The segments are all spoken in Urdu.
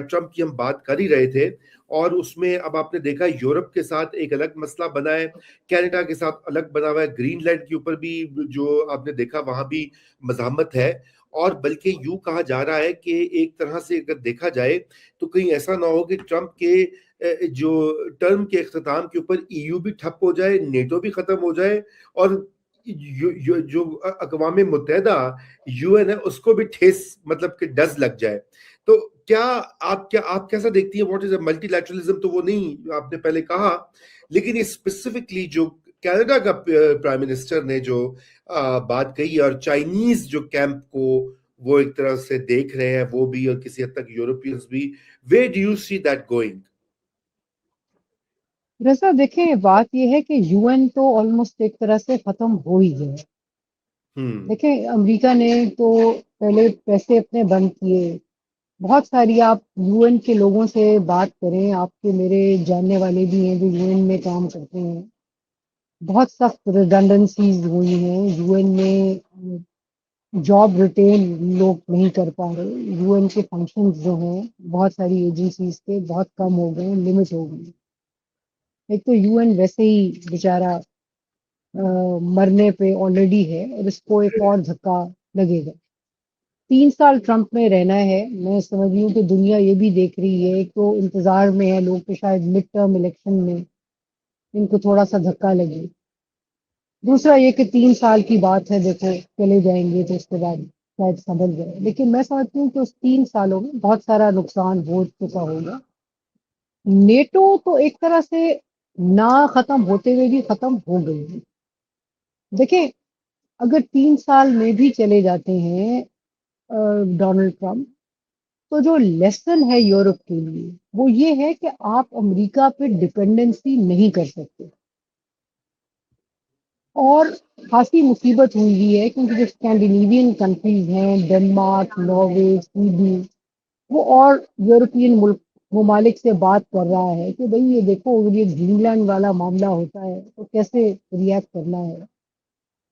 ٹرمپ کی ہم بات کر ہی رہے تھے، اور اس میں اب آپ نے دیکھا یورپ کے ساتھ ایک الگ مسئلہ بنا ہے، کینیڈا کے ساتھ الگ بنا ہوا ہے، گرین لینڈ کے اوپر بھی جو آپ نے دیکھا وہاں بھی مزاحمت ہے، اور بلکہ یوں کہا جا رہا ہے کہ ایک طرح سے اگر دیکھا جائے تو کہیں ایسا نہ ہو کہ ٹرمپ کے جو ٹرم کے اختتام کے اوپر ای یو بھی ٹھپ ہو جائے، نیٹو بھی ختم ہو جائے، اور جو اقوام متحدہ یو این ہے اس کو بھی ٹھیس مطلب کہ ڈز لگ جائے. تو کیا آپ کیسا دیکھتی ہیں؟ What is a multi literalism تو وہ نہیں آپ نے پہلے کہا، لیکن یہ اسپیسیفکلی جو کینیڈا کا پرائم منسٹر نے جو بات کہی، اور چائنیز جو کیمپ کو وہ ایک طرح سے دیکھ رہے ہیں وہ بھی، اور کسی حد تک یورپینز بھی، where do you see that going? Raza دیکھیں، بات یہ ہے کہ یو این تو آلموسٹ ایک طرح سے ختم ہو ہی گیا. دیکھیں امریکہ نے تو پہلے پیسے اپنے بند کیے. بہت ساری آپ یو این کے لوگوں سے بات کریں، آپ کے میرے جاننے والے بھی ہیں جو یو این میں کام کرتے ہیں، بہت سخت ریڈنڈنسیز ہوئی ہیں یو این میں. جاب ریٹین لوگ نہیں کر پا رہے. یو این کے فنکشنز جو ہیں بہت ساری ایجنسیز کے بہت کم ہو گئے، لمٹ ہو گئی. ایک تو یو این ویسے ہی بیچارہ مرنے پہ آلریڈی ہے، اور اس کو ایک اور دھکا لگے گا. 3 سال ٹرمپ میں رہنا ہے. میں سمجھ رہی ہوں کہ دنیا یہ بھی دیکھ رہی ہے، ایک تو انتظار میں ہے لوگ کہ شاید مڈ ٹرم الیکشن میں ان کو تھوڑا سا دھکا لگے. دوسرا یہ کہ 3 سال کی بات ہے، دیکھو چلے جائیں گے تو اس کے بعد شاید سمجھ جائے. لیکن میں سمجھتی ہوں کہ اس 3 سالوں میں بہت سارا نقصان ہو چکا ہوگا. نیٹو تو ایک طرح سے نہ ختم ہوتے ہوئے بھی ختم ہو گئی ہے. دیکھیں اگر 3 سال میں بھی چلے جاتے ہیں ڈونلڈ ٹرمپ، تو جو لیسن ہے یورپ کے لیے وہ یہ ہے کہ آپ امریکہ پہ ڈپینڈنسی نہیں کر سکتے. اور خاصی مصیبت ہوئی ہے کیونکہ جو اسکینڈینیوین کنٹریز ہیں، ڈنمارک، ناروے، سویڈن، وہ اور یورپین ممالک سے بات کر رہا ہے کہ بھئی یہ دیکھو یہ گرین لینڈ والا معاملہ ہوتا ہے تو کیسے ریئیکٹ کرنا ہے.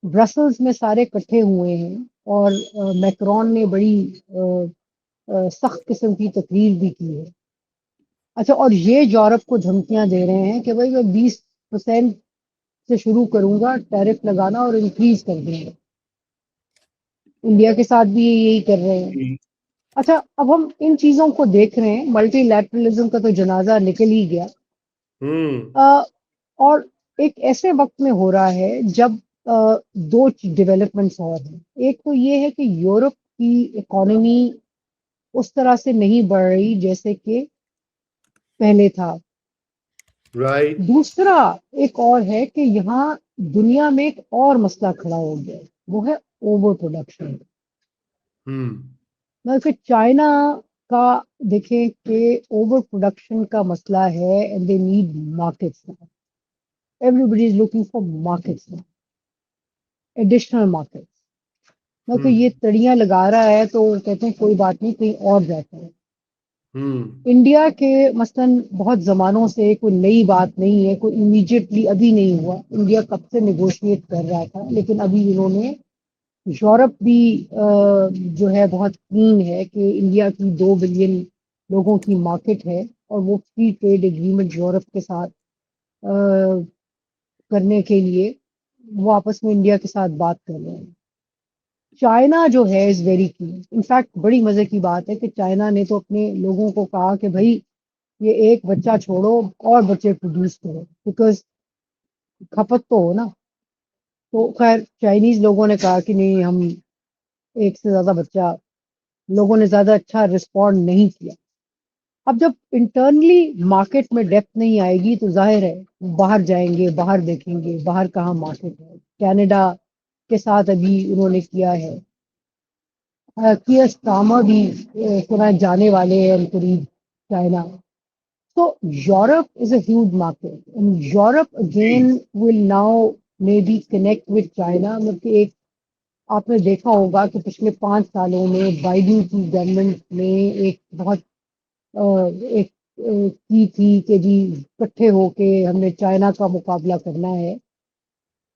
برسلز میں سارے اکٹھے ہوئے ہیں، اور میکرون نے بڑی سخت قسم کی تقریر بھی کی ہے. اچھا، اور یہ یورپ کو دھمکیاں دے رہے ہیں کہ بھئی میں 20% سے شروع کروں گا ٹیرف لگانا اور انکریز کر دوں گا. انڈیا کے ساتھ بھی یہی کر رہے ہیں. اچھا، اب ہم ان چیزوں کو دیکھ رہے ہیں. ملٹی لیٹرلزم کا تو جنازہ نکل ہی گیا. اور ایک ایسے وقت میں ہو رہا ہے جب دو ڈیولپمنٹس اور ہیں. ایک تو یہ ہے کہ یورپ کی اکانومی اس طرح سے نہیں بڑھ رہی جیسے کہ پہلے تھا. دوسرا ایک اور ہے کہ یہاں دنیا میں ایک اور مسئلہ کھڑا ہو گیا، وہ ہے اوور پروڈکشن. کہ چائنا کا دیکھیں کہ اوور پروڈکشن کا مسئلہ ہے، and they need markets. Everybody is looking for markets, additional markets. کہ یہ تڑیاں لگا رہا ہے تو کہتے ہیں کوئی بات نہیں، کہیں اور جاتا ہے. انڈیا کے مثلاً بہت زمانوں سے کوئی نئی بات نہیں ہے، کوئی امیجیٹلی ابھی نہیں ہوا. انڈیا کب سے نیگوشیٹ کر رہا تھا، لیکن ابھی انہوں نے یورپ بھی جو ہے بہت کین ہے کہ انڈیا کی 2 بلین لوگوں کی مارکیٹ ہے، اور وہ فری ٹریڈ ایگریمنٹ یورپ کے ساتھ کرنے کے لیے وہ آپس میں انڈیا کے ساتھ بات کر رہے ہیں. چائنا جو ہے از ویری کین. انفیکٹ بڑی مزے کی بات ہے کہ چائنا نے تو اپنے لوگوں کو کہا کہ بھائی یہ ایک بچہ چھوڑو اور بچے پروڈیوس کرو، بیکاز کھپت تو ہو نا. تو خیر چائنیز لوگوں نے کہا کہ نہیں، ہم ایک سے زیادہ بچہ، لوگوں نے زیادہ اچھا رسپونڈ نہیں کیا. اب جب انٹرنلی مارکیٹ میں ڈیپتھ نہیں آئے گی تو ظاہر ہے باہر جائیں گے، باہر دیکھیں گے باہر کہاں مارکیٹ ہے. کینیڈا کے ساتھ ابھی انہوں نے کیا ہے. کیئر اسٹارمر بھی سنا جانے والے ہیں قریب China. So Europe is a huge market, and Europe again will now maybe connect with China. مطلب ایک آپ نے دیکھا ہوگا کہ پچھلے 5 سالوں میں بائیڈن کی گورنمنٹ نے ایک بہت ایک کی تھی کہ جی اکٹھے ہو کے ہم نے چائنا کا مقابلہ کرنا ہے.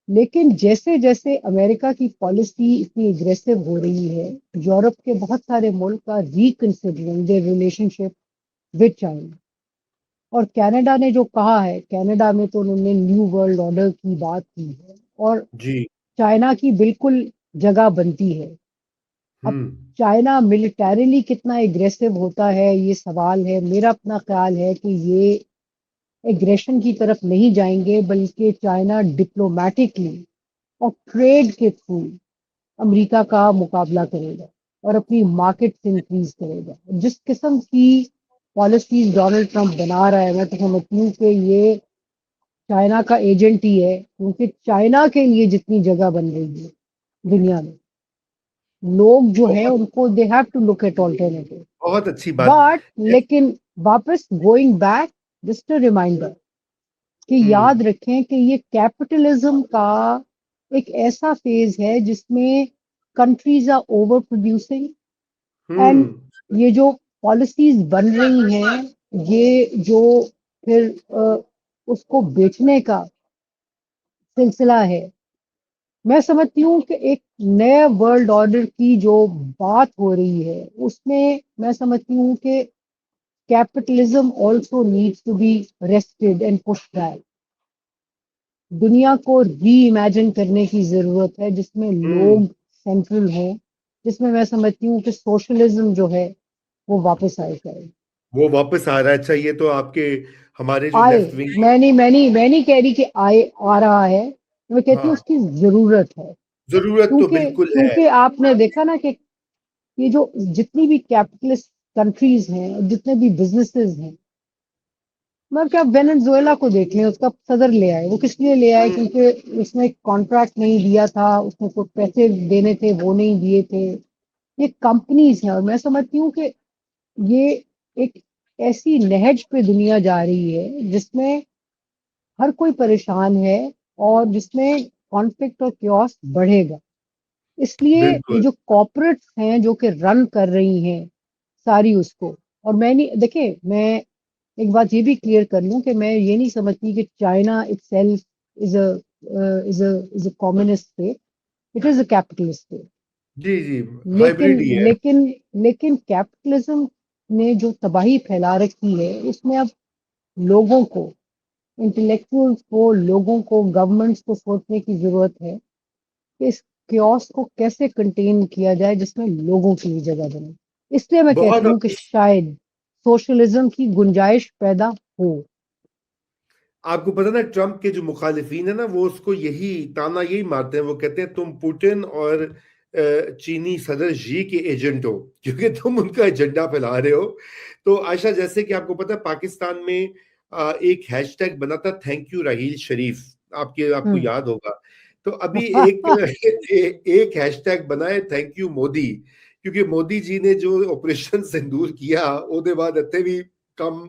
لیکن جیسے جیسے امریکہ کی پالیسی اتنی اگریسو ہو رہی ہے، یورپ کے بہت سارے ملک کا reconsidering their relationship with China. اور کینیڈا نے جو کہا ہے، کینیڈا میں تو انہوں نے نیو ورلڈ آرڈر کی بات کی ہے، اور جی چائنا کی بالکل جگہ بنتی ہے. اب ہوں چائنا ملٹریلی کتنا ایگریسو ہوتا ہے یہ سوال ہے. میرا اپنا خیال ہے کہ یہ ایگریشن کی طرف نہیں جائیں گے، بلکہ چائنا ڈپلومیٹکلی اور ٹریڈ کے تھرو امریکہ کا مقابلہ کرے گا اور اپنی مارکیٹ انکریز کرے گا. جس قسم کی پالیسیز ڈونلڈ ٹرمپ بنا رہا ہے، میں تو سمجھتی ہوں کہ یہ چائنا کا ایجنٹ ہی ہے، کیونکہ چائنا کے لیے جتنی جگہ بن رہی ہے دنیا میں، لوگ جو ہیں بہت ان کو they have to look at alternative. بہت اچھی بات بٹ ہے. لیکن واپس going back, just a reminder کہ ہوں یاد رکھیں کہ یہ کیپٹلزم کا ایک ایسا فیز ہے جس میں کنٹریز آر اوور پروڈیوسنگ، ہوں اینڈ یہ جو پالیسیز بن رہی ہیں، یہ جو پھر اس کو بیچنے کا سلسلہ ہے. میں سمجھتی ہوں کہ ایک نئے ورلڈ آرڈر کی جو بات ہو رہی ہے اس میں سمجھتی ہوں کہ capitalism also needs to be resisted and push back. دنیا کو ری امیجن کرنے کی ضرورت ہے جس میں ہوں لوگ سینٹرل ہوں، جس میں سمجھتی ہوں کہ سوشلزم جو ہے وہ واپس آئے کرے. وہ واپس آ رہا ہے. اچھا یہ تو آپ کے ہمارے جو آئے، لیفٹ ونگ. میں نہیں کہہ رہی کہ آئے آ رہا ہے، میں کہتی ہوں ہاں اس کی ضرورت ہے. ضرورت تو کیونکہ بالکل ہے. کیونکہ آپ نے دیکھا نا کہ یہ جو جتنی بھی کیپٹلسٹ کنٹریز ہیں، جتنے بھی بزنسز ہیں، مطلب کہ آپ وینزویلا کو دیکھ لیں، اس کا صدر لے آئے. وہ کس لیے لے آئے؟ ہوں کیونکہ اس نے کانٹریکٹ نہیں دیا تھا، اس نے کچھ پیسے دینے تھے وہ نہیں دیے تھے. یہ کمپنیز ہیں، اور میں سمجھتی ہوں کہ یہ ایک ایسی نہج پہ دنیا جا رہی ہے جس میں ہر کوئی پریشان ہے اور جس میں کانفلکٹ اور کیوس بڑھے گا. اس لیے یہ بالکل. جو کارپوریٹس ہیں جو کہ رن کر رہی ہیں ساری اس کو، اور میں نہیں دیکھیں، میں ایک بات یہ بھی کلیئر کر لوں کہ میں یہ نہیں سمجھتی کہ China itself is a communist state, it is a capitalist state. جی جی لیکن ہائیبریڈ ہی ہے. لیکن لیکن کیپٹلزم نے جو تباہی پھیلا رکھی ہے اس میں اب لوگوں کو، انٹلیکچوئلس کو، لوگوں کو، گورنمنٹس کو سوچنے کی ضرورت ہے کہ اس کیوس کو کیسے کنٹین کیا جائے جس میں لوگوں کی بھی جگہ بنے. اس لیے میں بہت کہتی ہوں کہ شاید سوشلزم کی گنجائش پیدا ہو. آپ کو پتا نا ٹرمپ کے جو مخالفین ہیں نا وہ اس کو یہی تانا یہی مارتے ہیں. وہ کہتے ہیں تم پوٹن اور چینی صدر جی کے ایجنٹ ہو کیونکہ تم ان کا ایجنڈا پھیلا رہے ہو. تو عائشہ جیسے کہ آپ کو پتا ہے پاکستان میں ایک ہیش ٹیگ بنا تھا تھینک یو راہیل شریف. آپ کو ہوں یاد ہوگا. تو ابھی ایک ہیش ٹیگ بنا ہے تھینک یو مودی, کیونکہ مودی جی نے جو آپریشن سندور کیا وہ بعد اتنے بھی کم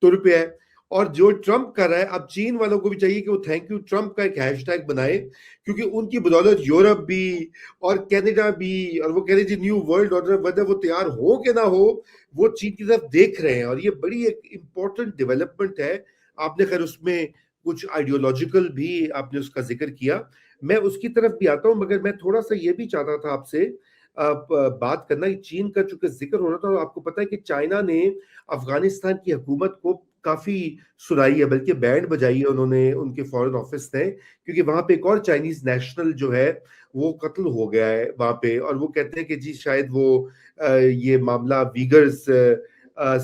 تر پہ ہے. اور جو ٹرمپ کر رہا ہے اب چین والوں کو بھی چاہیے کہ وہ تھینک یو ٹرمپ کا ایک ہیش ٹیگ بنائے, کیونکہ ان کی بدولت یورپ بھی اور کینیڈا بھی, اور وہ کہہ رہے جی نیو ورلڈ آرڈر ویدر وہ تیار ہو کہ نہ ہو وہ چین کی طرف دیکھ رہے ہیں. اور یہ بڑی ایک امپورٹنٹ ڈیولپمنٹ ہے. آپ نے خیر اس میں کچھ آئیڈیولوجیکل بھی آپ نے اس کا ذکر کیا, میں اس کی طرف بھی آتا ہوں, مگر میں تھوڑا سا یہ بھی چاہتا تھا آپ سے بات کرنا. چین کا چونکہ ذکر ہو رہا تھا, اور آپ کو پتا ہے کہ چائنا نے افغانستان کی حکومت کو کافی سنائی ہے, بلکہ بینڈ بجائی ہے انہوں نے, ان کے فورن آفس نے, کیونکہ وہاں پہ ایک اور چائنیز نیشنل جو ہے وہ قتل ہو گیا ہے وہاں پہ, اور وہ کہتے ہیں کہ جی شاید وہ یہ معاملہ ویگرز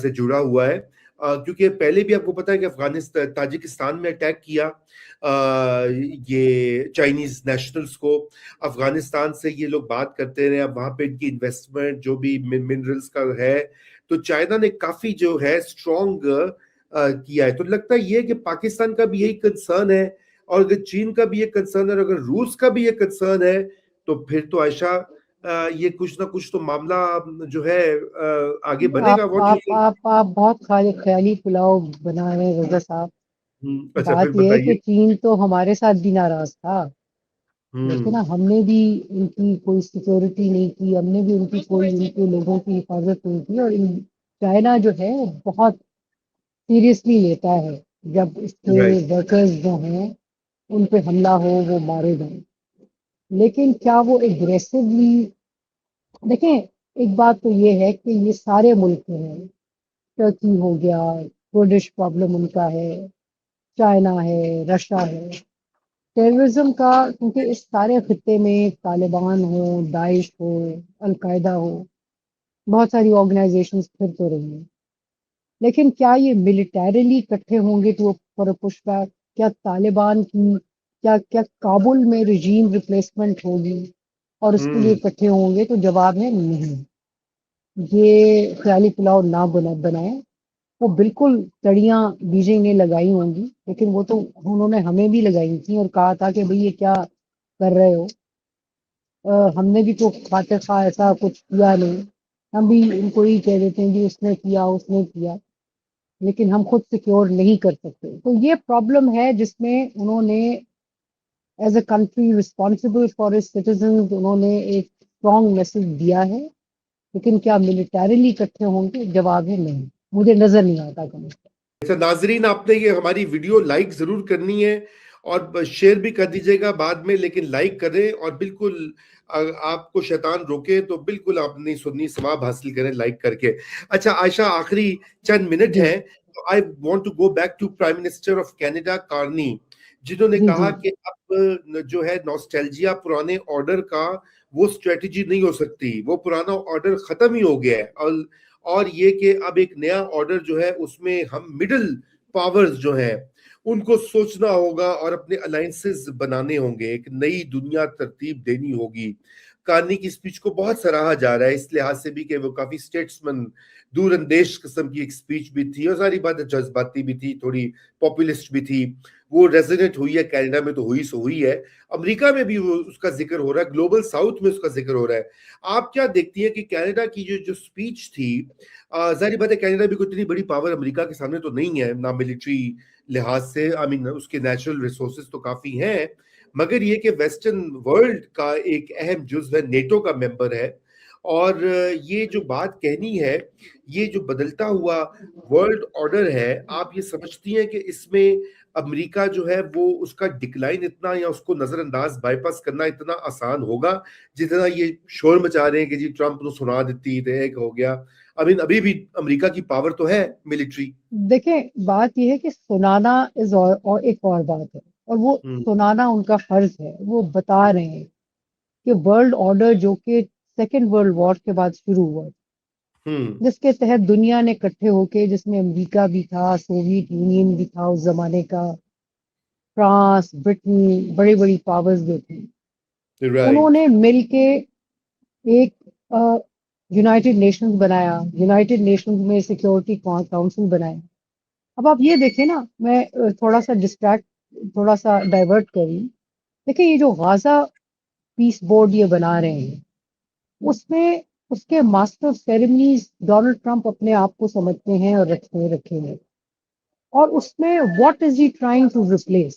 سے جڑا ہوا ہے, کیونکہ پہلے بھی آپ کو پتا ہے کہ افغانستان تاجکستان میں اٹیک کیا یہ چائنیز نیشنلز کو. افغانستان سے یہ لوگ بات کرتے رہے, اب وہاں پہ ان کی انویسٹمنٹ جو بھی منرلز کا ہے, تو چائنا نے کافی جو ہے اسٹرانگ کیا ہے. تو لگتا ہے یہ کہ پاکستان کا بھی یہی کنسرن ہے, اور اگر چین کا بھی یہ کنسرن ہے, اور اگر روس کا بھی یہ کنسرن ہے, تو پھر تو عائشہ یہ کچھ نہ کچھ تو معاملہ جو ہے آگے بنے گا. آپ آپ آپ آپ بہت خیالی پلاؤ بنا رہے ہیں رضا صاحب. اچھا پھر بات یہ ہے کہ بتائیے. چین تو ہمارے ساتھ بھی ناراض تھا, لیکن نا ہم نے بھی ان کی کوئی سیکورٹی نہیں کی, ہم نے بھی ان کی کوئی ان کے لوگوں کی حفاظت نہیں کی. اور چائنا جو ہے بہت سیریسلی لیتا ہے جب اس کے رائٹ. ورکرز جو ہیں ان پہ حملہ ہو وہ مارے جائیں. لیکن کیا وہ ایگریسولی دیکھیں, ایک بات تو یہ ہے کہ یہ سارے ملک ہیں ٹرکی ہو گیا، کرڈش پرابلم ان کا ہے، چائنا ہے، رشیا ہے. ٹیررزم کا کیونکہ اس سارے خطے میں طالبان ہو، داعش ہو، القاعدہ ہو، بہت ساری آرگنائزیشنز پھر تو رہی ہیں. لیکن کیا یہ ملیٹریلی اکٹھے ہوں گے ٹو فار پش بیک؟ کیا طالبان کی کیا کابل میں رجیم ریپلیسمنٹ ہوگی اور اس کے لیے اکٹھے ہوں گے؟ تو جواب ہے نہیں. یہ خیالی پلاؤ نہ بنائیں. وہ بالکل تڑیاں بیجنگ نے لگائی ہوں گی، لیکن وہ تو انہوں نے ہمیں بھی لگائی تھیں اور کہا تھا کہ بھئی یہ کیا کر رہے ہو. ہم نے بھی تو خاطر خواہ ایسا کچھ کیا نہیں. ہم بھی ان کو ہی کہہ دیتے ہیں کہ اس نے کیا، لیکن ہم خود سیکیور نہیں کر سکتے. تو یہ پرابلم ہے جس میں انہوں نے as a country responsible for its citizens انہوں نے ایک اسٹرانگ میسج دیا ہے. لیکن کیا ملیٹریلی اکٹھے ہوں گے؟ جواب ہے نہیں. مجھے نظر نہیں آتا کہیں. اچھا ناظرین، آپ نے یہ ہماری ویڈیو لائک ضرور کرنی ہے اور شیئر بھی کر دیجیے گا بعد میں، لیکن لائک کریں اور بالکل آپ کو شیطان روکے تو بالکل آپ نے سنی ثواب حاصل کریں لائک کر کے. اچھا عائشہ، آخری چند منٹ جی ہیں. I want to go back to Prime Minister of Canada Karni, جنہوں نے جی کہا جی کہ اب جو ہے نوسٹیلجیا پرانے آرڈر کا وہ اسٹریٹجی نہیں ہو سکتی، وہ پرانا آرڈر ختم ہی ہو گیا ہے. اور یہ کہ اب ایک نیا آرڈر جو ہے اس میں ہم مڈل پاورز جو ہیں ان کو سوچنا ہوگا اور اپنے الائنسز بنانے ہوں گے، ایک نئی دنیا ترتیب دینی ہوگی. کارنی کی اسپیچ کو بہت سراہا جا رہا ہے اس لحاظ سے بھی کہ وہ کافی اسٹیٹسمن دور اندیش قسم کی ایک اسپیچ بھی تھی، اور ساری بات جذباتی بھی تھی، تھوڑی پاپولسٹ بھی تھی. وہ ریزونیٹ ہوئی ہے کینیڈا میں تو ہوئی سو ہوئی ہے، امریکہ میں بھی وہ اس کا ذکر ہو رہا ہے، گلوبل ساؤتھ میں اس کا ذکر ہو رہا ہے. آپ کیا دیکھتی ہیں کہ کینیڈا کی جو اسپیچ تھی، ظاہر بات ہے کینیڈا بھی کوئی اتنی بڑی پاور امریکہ کے سامنے تو نہیں ہے، نہ ملٹری لحاظ سے، اس کے نیچرل ریسورسز تو کافی ہیں، مگر یہ کہ ویسٹرن ورلڈ کا ایک اہم جزو ہے، نیٹو کا ممبر ہے. اور یہ جو بات کہنی ہے، یہ جو بدلتا ہوا ورلڈ آرڈر ہے، آپ یہ سمجھتی ہیں کہ اس میں امریکہ جو ہے وہ اس کا ڈکلائن اتنا یا اس کو نظر انداز بائی پاس کرنا اتنا آسان ہوگا جتنا یہ شور مچا رہے ہیں کہ جی ٹرمپ نے سنا دیتی تو ایک ہو گیا؟ ابھی بھی امریکہ کی پاور تو ہے ملٹری. دیکھیں بات یہ ہے کہ سنانا اور ایک اور بات ہے، اور وہ سنانا ان کا فرض ہے. وہ بتا رہے ہیں کہ ورلڈ آرڈر جو کہ سیکنڈ ورلڈ وار کے بعد شروع ہوا، جس کے تحت دنیا نے اکٹھے ہو کے، جس میں امریکہ بھی تھا، سوویت یونین بھی تھا اس زمانے کا، فرانس، برٹن، بڑی بڑی پاورز جو تھی، انہوں رائٹ. نے مل کے ایک یونائٹڈ نیشنز بنایا. یونائٹڈ نیشنز میں سیکیورٹی کاؤنسل بنایا. اب آپ یہ دیکھیں نا، میں تھوڑا سا ڈائیورٹ کری. دیکھیں یہ جو غازہ پیس بورڈ یہ بنا رہے ہیں، اس میں اس کے ماسٹر سیریمنیز ڈونلڈ ٹرمپ اپنے آپ کو سمجھتے ہیں اور رکھے ہیں. اور اس میں what is he trying to replace?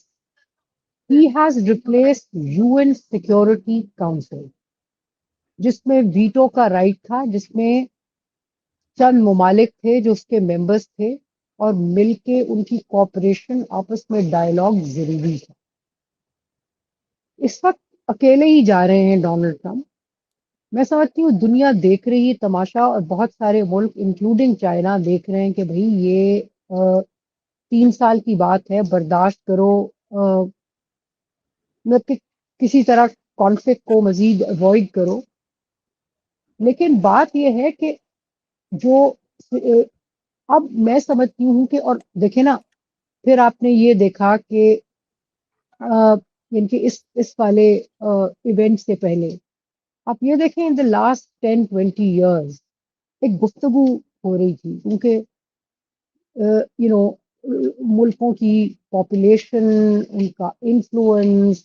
He has replace UN security council, جس میں ویٹو کا رائٹ تھا، جس میں چند ممالک تھے جو اس کے ممبرز تھے، اور مل کے ان کی کوآپریشن، آپس میں ڈائیلاگ ضروری تھا. اس وقت اکیلے ہی جا رہے ہیں ڈونلڈ ٹرمپ. میں سمجھتی ہوں دنیا دیکھ رہی ہے تماشا، اور بہت سارے ملک انکلوڈنگ چائنا دیکھ رہے ہیں کہ بھئی یہ 3 سال کی بات ہے، برداشت کرو، کسی طرح کانفلکٹ کو مزید اوائڈ کرو. لیکن بات یہ ہے کہ جو اب میں سمجھتی ہوں کہ، اور دیکھیں نا، پھر آپ نے یہ دیکھا کہ ان کے اس والے ایونٹ سے پہلے آپ یہ دیکھیں ان دا لاسٹ 10-20 ایئرز ایک گفتگو ہو رہی تھی، کیونکہ ملکوں کی پاپولیشن، ان کا انفلوئنس،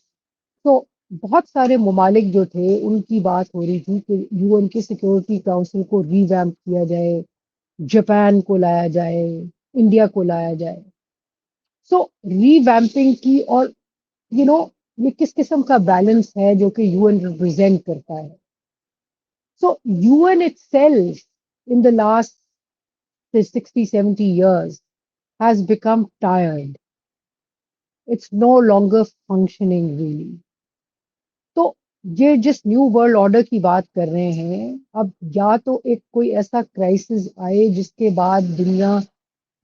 تو بہت سارے ممالک جو تھے ان کی بات ہو رہی تھی کہ UN کے سیکورٹی کاؤنسل کو ریویمپ کیا جائے، جاپان کو لایا جائے، انڈیا کو لایا جائے. سو ریویمپنگ کی، اور یہ کس قسم کا بیلنس ہے جو کہ UN ریپرزینٹ کرتا ہے. سو UN itself in the last 60-70 years has become tired. It's no longer functioning really. تو یہ جس نیو ورلڈ آرڈر کی بات کر رہے ہیں، اب یا تو ایک کوئی ایسا کرائسس آئے جس کے بعد دنیا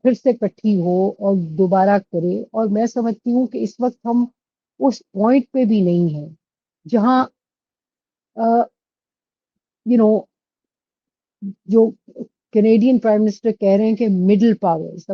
پھر سے کٹھی ہو اور دوبارہ کرے، اور میں سمجھتی ہوں کہ اس وقت ہم اس پوائنٹ پہ بھی نہیں ہیں جہاں یو نو جو کینیڈین پرائم منسٹر کہہ رہے ہیں کہ مڈل پاورز